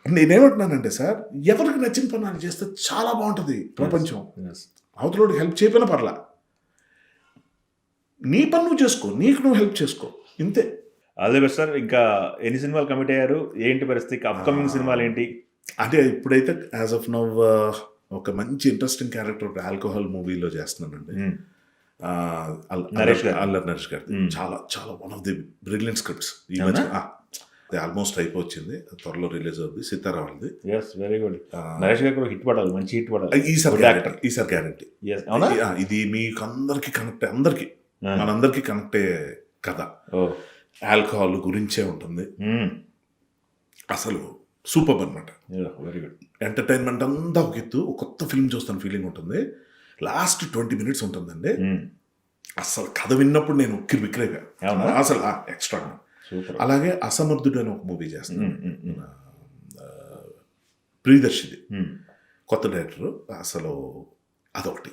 నేనేమంటున్నానంటే సార్, ఎవరికి నచ్చిన పని అది చేస్తే చాలా బావుంటది ప్రపంచం. Yes. అవతలోడికి హెల్ప్ చేయకపోయినా పర్లా. నీ పని నువ్వు చేసుకో. నీకు నువ్వు హెల్ప్ చేసుకో. ఇంతే. All the best sir. ఇంకా ఎన్ని సినిమాలు కమిట్ అయ్యారు? ఏంటి పరిస్థితి? అప్‌కమింగ్ సినిమాలేంటి? అంటే ఇప్పుడైతే యాజ్ ఆఫ్ నౌ ఒక మంచి ఇంట్రెస్టింగ్ క్యారెక్టర్ ఒక ఆల్కహాల్ మూవీలో చేస్తున్నానండి. హ్మ్. నరేష్ గారు. అల్లరి నరేష్ గారు. Hmm. చాలా చాలా one of the brilliant scripts. ఈ అవునా? మధ్య అది ఆల్మోస్ట్ అయిపోయింది. త్వరలో రిలీజ్ అవుద్ది. సితారా వాళ్ళది. యెస్. Very good. నరేష్ గారికి కూడా హిట్ పడాలి. మంచి హిట్ పడాలి. ఈసారి Good గ్యారెంటీ. actor. ఈసారి గ్యారెంటీ. Yes. అవునా? ఇది మీకు అందరికి కనెక్ట్ అందరికి ఆ. మనందరికి కనెక్టే కథ. ఓహ్! ఆల్కహాల్ గురించే ఉంటుంది. హ్మ్. అసలు సూపర్ అనమాట. యాహ్! Very good. ఎంటర్టైన్మెంట్ అంతా ఒక ఎత్తు. ఒక కొత్త ఫిల్మ్ చూస్తాను ఫీలింగ్ ఉంటుంది. లాస్ట్ 20 minutes ఉంటుందండి. హ్మ్. అసలు కథ విన్నప్పుడు నేను ఉక్కిరి బిక్కిరైపోయా. అవునా? అసలు ఎక్స్ట్రా. సూపర్. అలాగే అసమర్థుడు అని ఒక మూవీ చేస్తున్నాను. హ్మ్. హ్మ్. హ్మ్. ప్రియదర్శిది హ్మ్. కొత్త డైరెక్టర్. అసలు అదొకటి